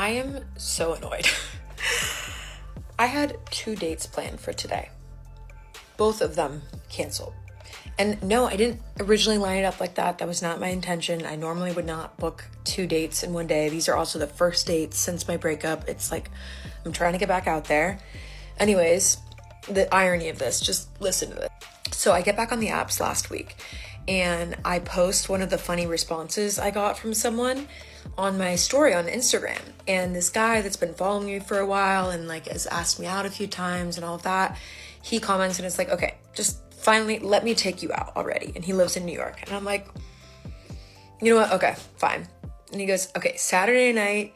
I am so annoyed. I had 2 dates planned for today. Both of them canceled. And no, I didn't originally line it up like that. That was not my intention. I normally would not book 2 dates in one day. These are also the first dates since my breakup. It's like, I'm trying to get back out there. Anyways, the irony of this, just listen to this. So I get back on the apps last week and I post one of the funny responses I got from someone on my story on Instagram. And this guy that's been following me for a while and like has asked me out a few times and all of that, he comments and it's like, okay, just finally let me take you out already. And he lives in New York. And I'm like, you know what? Okay, fine. And he goes, okay, Saturday night,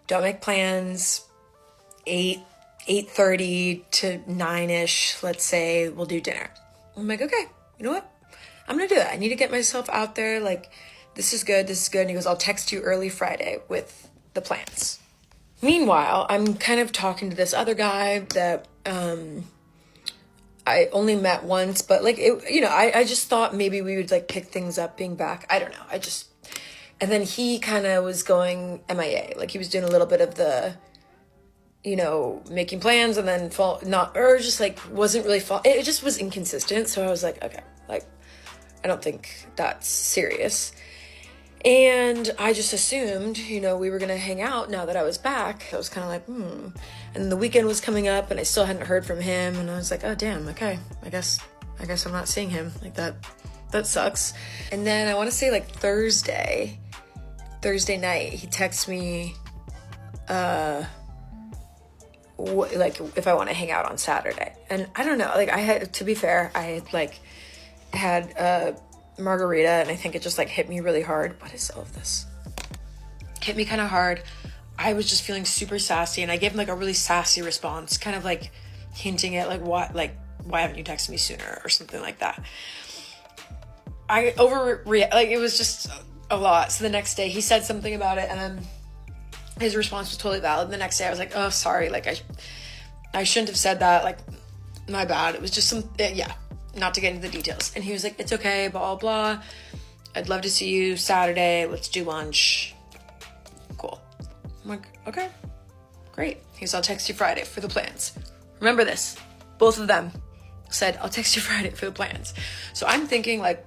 don't make plans, 8:30 to 9-ish, let's say, we'll do dinner. I'm like, okay, you know what? I'm gonna do it. I need to get myself out there. Like, this is good. And he goes, I'll text you early Friday with the plans. Meanwhile, I'm kind of talking to this other guy that I only met once, but like, I just thought maybe we would like pick things up being back. I don't know. And then he kind of was going MIA. Like he was doing a little bit of the, making plans and then wasn't really it just was inconsistent. So I was like, okay, like, I don't think that's serious. And I just assumed, we were going to hang out now that I was back. I was kind of like, And the weekend was coming up and I still hadn't heard from him. And I was like, oh, damn, okay. I guess I'm not seeing him. Like that sucks. And then I want to say like Thursday night, he texts me, like if I want to hang out on Saturday. And I don't know, like to be fair, I had a margarita and I think it just like hit me really hard. What is all of this? Hit me kind of hard. I was just feeling super sassy and I gave him like a really sassy response, kind of like hinting at like why haven't you texted me sooner or something like that. I overreact, like it was just a lot. So the next day he said something about it and then his response was totally valid. And the next day I was like, oh, sorry. Like I shouldn't have said that. Like my bad. It was just not to get into the details. And he was like, it's okay, blah, blah. I'd love to see you Saturday. Let's do lunch. Cool. I'm like, okay, great. He goes, I'll text you Friday for the plans. Remember this. Both of them said, I'll text you Friday for the plans. So I'm thinking like,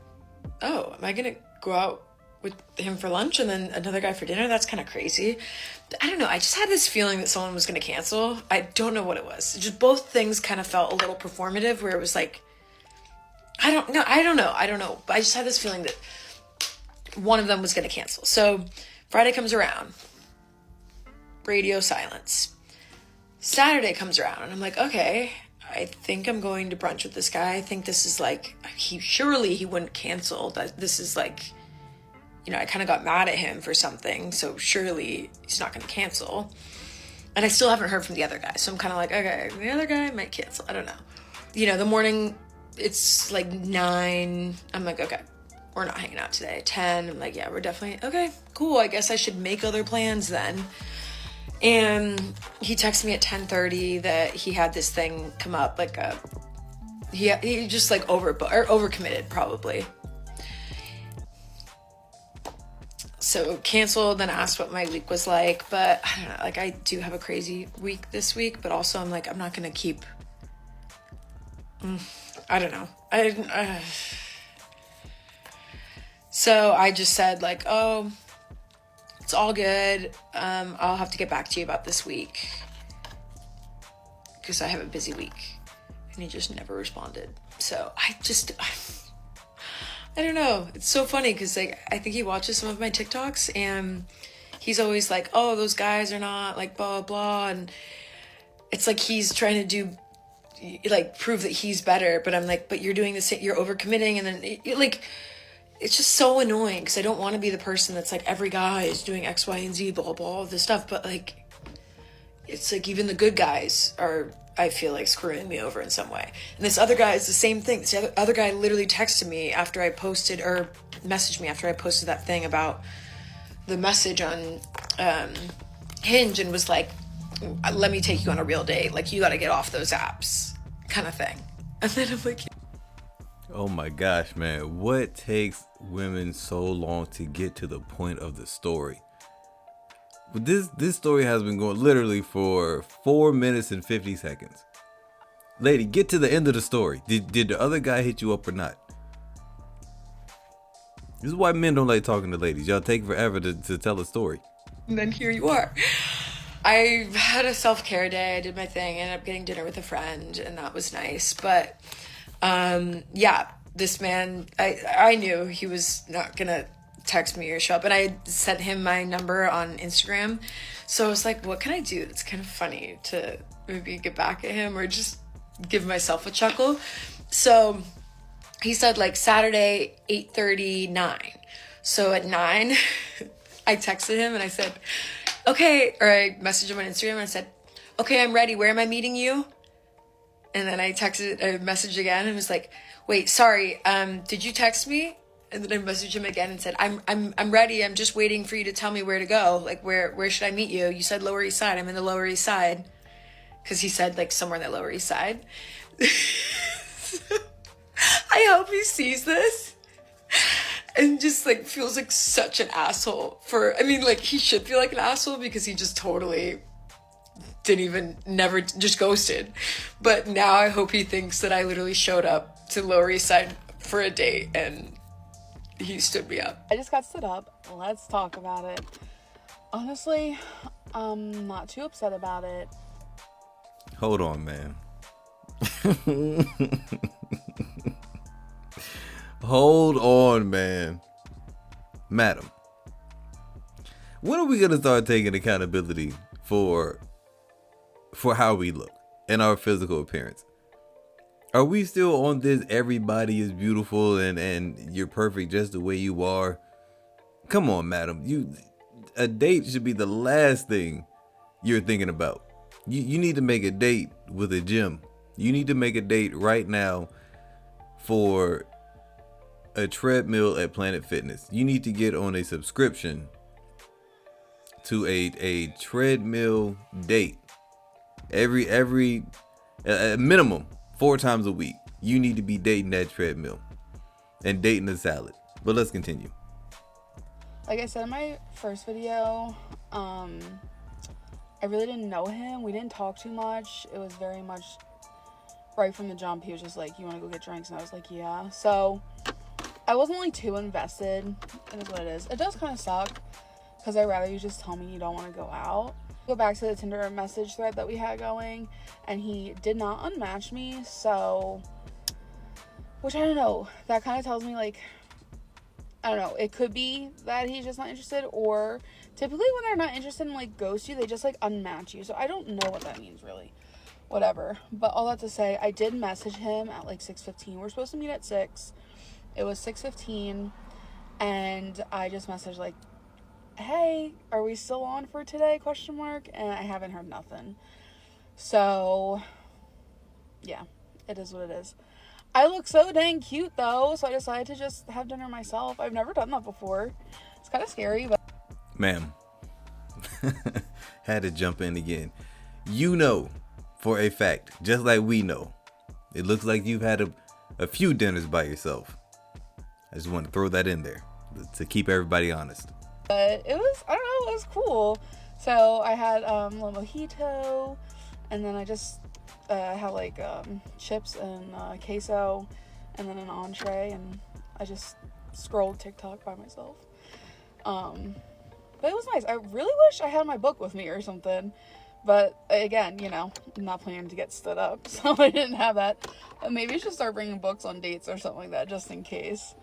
oh, am I going to go out with him for lunch and then another guy for dinner? That's kind of crazy. I don't know. I just had this feeling that someone was going to cancel. I don't know what it was. Just both things kind of felt a little performative where it was like, I don't know. But I just had this feeling that one of them was going to cancel. So Friday comes around. Radio silence. Saturday comes around and I'm like, okay, I think I'm going to brunch with this guy. I think this is like, surely he wouldn't cancel. That this is like, I kind of got mad at him for something. So surely he's not going to cancel. And I still haven't heard from the other guy. So I'm kind of like, okay, the other guy might cancel. I don't know. The morning, it's like 9. I'm like, okay, we're not hanging out today. 10. I'm like, yeah, we're definitely, okay, cool. I guess I should make other plans then. And he texted me at 10:30 that he had this thing come up, like he just like overcommitted probably. So canceled, then asked what my week was like, but I don't know, like I do have a crazy week this week, but also I'm like, I'm not going to keep, I don't know. So I just said like, oh, it's all good. I'll have to get back to you about this week because I have a busy week. And he just never responded. So I don't know. It's so funny because like I think he watches some of my TikToks and he's always like, oh, those guys are not like blah, blah. And it's like he's trying to do like prove that he's better. But I'm like, but you're doing the same, you're overcommitting. And then it's just so annoying because I don't want to be the person that's like every guy is doing X, Y, and Z, blah, blah, all this stuff. But like, it's like even the good guys are, I feel like, screwing me over in some way. And this other guy is the same thing. This other guy literally texted me after I posted, or messaged me after I posted that thing about the message on Hinge and was like, let me take you on a real date. Like, you got to get off those apps kind of thing. And then I'm like, oh my gosh, man. What takes women so long to get to the point of the story? But this story has been going literally for 4 minutes and 50 seconds. Lady, get to the end of the story. Did the other guy hit you up or not? This is why men don't like talking to ladies. Y'all take forever to tell a story. And then here you are. I had a self-care day. I did my thing. I ended up getting dinner with a friend, and that was nice. But yeah, this man, I knew he was not gonna text me or show up, and I sent him my number on Instagram. So I was like, what can I do that's kind of funny to maybe get back at him or just give myself a chuckle? So he said like Saturday 8:39. So at 9 I texted him and I said, okay, or I messaged him on Instagram and I said, okay, I'm ready. Where am I meeting you? And then I messaged again and was like, wait, sorry, did you text me? And then I messaged him again and said, I'm ready. I'm just waiting for you to tell me where to go. Like, where should I meet you? You said Lower East Side. I'm in the Lower East Side. Cause he said like somewhere in the Lower East Side. I hope he sees this and just like feels like such an asshole like he should feel like an asshole because he just totally never just ghosted. But now I hope he thinks that I literally showed up to Lower East Side for a date and he stood me up. I just got stood up. Let's talk about it. Honestly, I'm not too upset about it. Hold on, man. Hold on, man. Madam, when are we gonna start taking accountability for how we look and our physical appearance? Are we still on this everybody is beautiful and you're perfect just the way you are? Come on, madam. A date should be the last thing you're thinking about. You need to make a date with a gym. You need to make a date right now for a treadmill at Planet Fitness. You need to get on a subscription to a treadmill date every minimum 4 times a week. You need to be dating that treadmill and dating the salad. But let's continue. Like I said in my first video, I really didn't know him. We didn't talk too much. It was very much right from the jump. He was just like, you want to go get drinks? And I was like, yeah. So I wasn't really too invested. It is what it is. It does kind of suck because I'd rather you just tell me you don't want to go out. Go back to the Tinder message thread that we had going, and he did not unmatch me. So, which I don't know. That kind of tells me like, I don't know. It could be that he's just not interested, or typically when they're not interested and like ghost you, they just like unmatch you. So I don't know what that means really. Whatever. But all that to say, I did message him at like 6:15. We're supposed to meet at 6. It was 6:15, and I just messaged like, hey, are we still on for today? ? And I haven't heard nothing. So yeah, it is what it is. I look so dang cute though, so I decided to just have dinner myself. I've never done that before. It's kind of scary, but ma'am, had to jump in again. You know for a fact, just like we know, it looks like you've had a few dinners by yourself. I just want to throw that in there to keep everybody honest. But it was, I don't know, it was cool. So I had a little mojito, and then I just had like chips and queso, and then an entree, and I just scrolled TikTok by myself. But it was nice. I really wish I had my book with me or something. But again, you know, I'm not planning to get stood up, so I didn't have that. Maybe I should start bringing books on dates or something like that, just in case.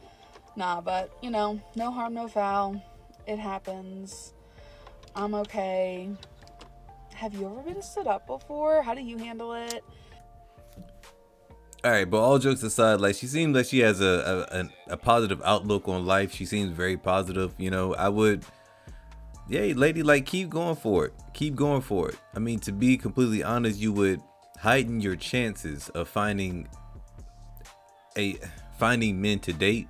Nah, but, you know, no harm, no foul. It happens. I'm okay. Have you ever been stood up before? How do you handle it? All right, but all jokes aside, like, she seems like she has a positive outlook on life. She seems very positive. You know, I would, yeah, lady, like, keep going for it. Keep going for it. I mean, to be completely honest, you would heighten your chances of finding men to date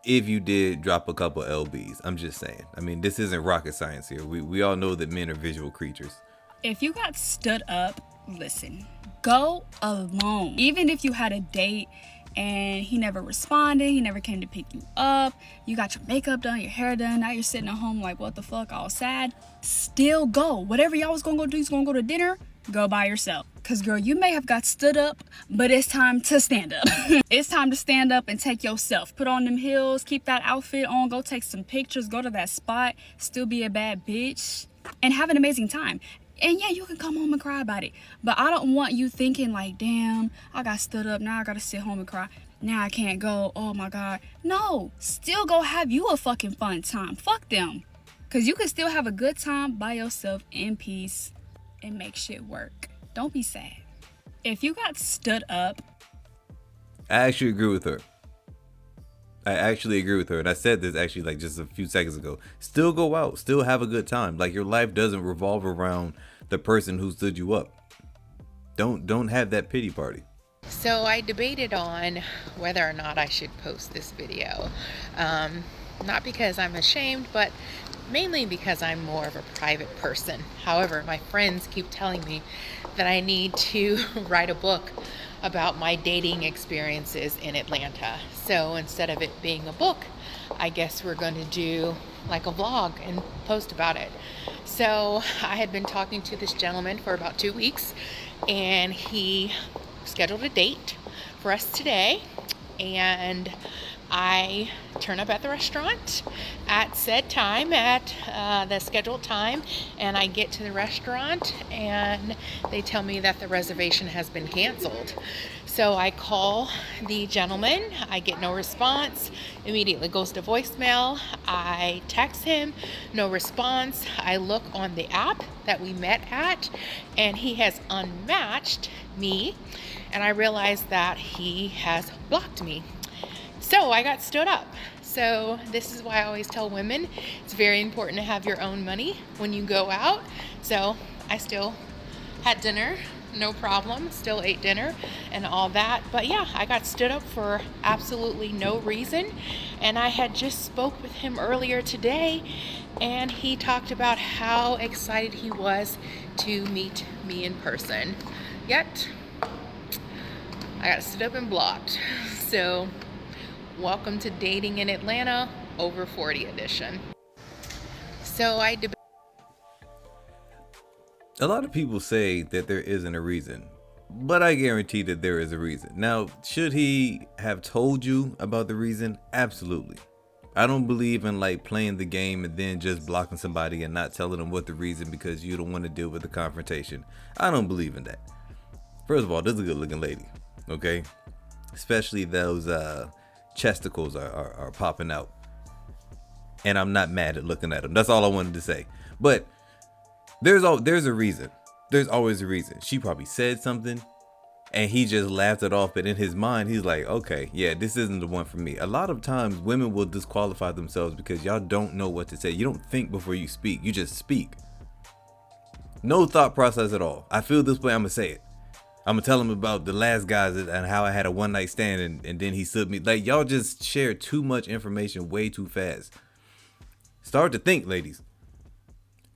if you did drop a couple LBs. I'm just saying. I mean, this isn't rocket science here. We all know that men are visual creatures. If you got stood up, listen, go alone. Even if you had a date and he never responded. He never came to pick you up. You got your makeup done, your hair done. Now you're sitting at home like, what the fuck, all sad. Still go. Whatever y'all was gonna go do, you gonna go to dinner, go by yourself. Cause girl, you may have got stood up, but it's time to stand up. It's time to stand up and take yourself. Put on them heels, keep that outfit on, go take some pictures, go to that spot, still be a bad bitch, and have an amazing time. And yeah, you can come home and cry about it. But I don't want you thinking like, damn, I got stood up, now I gotta sit home and cry. Now I can't go, oh my God. No, still go have you a fucking fun time. Fuck them. Cause you can still have a good time by yourself in peace and make shit work. Don't be sad. If you got stood up. I actually agree with her. And I said this actually like just a few seconds ago. Still go out. Still have a good time. Like your life doesn't revolve around the person who stood you up. Don't have that pity party. So I debated on whether or not I should post this video. Not because I'm ashamed, but mainly because I'm more of a private person. However, my friends keep telling me that I need to write a book about my dating experiences in Atlanta. So instead of it being a book, I guess we're going to do like a vlog and post about it. So I had been talking to this gentleman for about 2 weeks, and he scheduled a date for us today, and I turn up at the restaurant at said time, at the scheduled time, and I get to the restaurant and they tell me that the reservation has been canceled. So I call the gentleman, I get no response, immediately goes to voicemail. I text him, no response. I look on the app that we met at, and he has unmatched me, and I realize that he has blocked me. So I got stood up. So this is why I always tell women it's very important to have your own money when you go out. So I still had dinner, no problem, still ate dinner and all that. But yeah, I got stood up for absolutely no reason. And I had just spoke with him earlier today, and he talked about how excited he was to meet me in person. Yet I got stood up and blocked. So welcome to Dating in Atlanta over 40 edition. So A lot of people say that there isn't a reason, but I guarantee that there is a reason. Now, should he have told you about the reason? Absolutely. I don't believe in like playing the game and then just blocking somebody and not telling them what the reason because you don't want to deal with the confrontation. I don't believe in that. First of all, this is a good looking lady, okay? Especially those chesticles are popping out, and I'm not mad at looking at them. That's all I wanted to say. But there's a reason. There's always a reason. She probably said something and he just laughed it off, but in his mind he's like, okay, yeah, this isn't the one for me. A lot of times women will disqualify themselves because y'all don't know what to say. You don't think before you speak. You just speak. No thought process at all. I feel this way, I'm gonna say it. I'm gonna tell him about the last guys and how I had a one night stand and then he stood me. Like, y'all just share too much information way too fast. Start to think, ladies.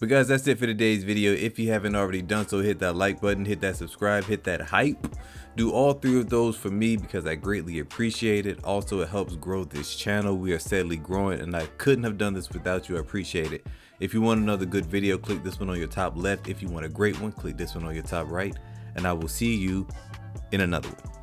But guys, that's it for today's video. If you haven't already done so, hit that like button, hit that subscribe, hit that hype. Do all three of those for me because I greatly appreciate it. Also, it helps grow this channel. We are steadily growing, and I couldn't have done this without you. I appreciate it. If you want another good video, click this one on your top left. If you want a great one, click this one on your top right. And I will see you in another one.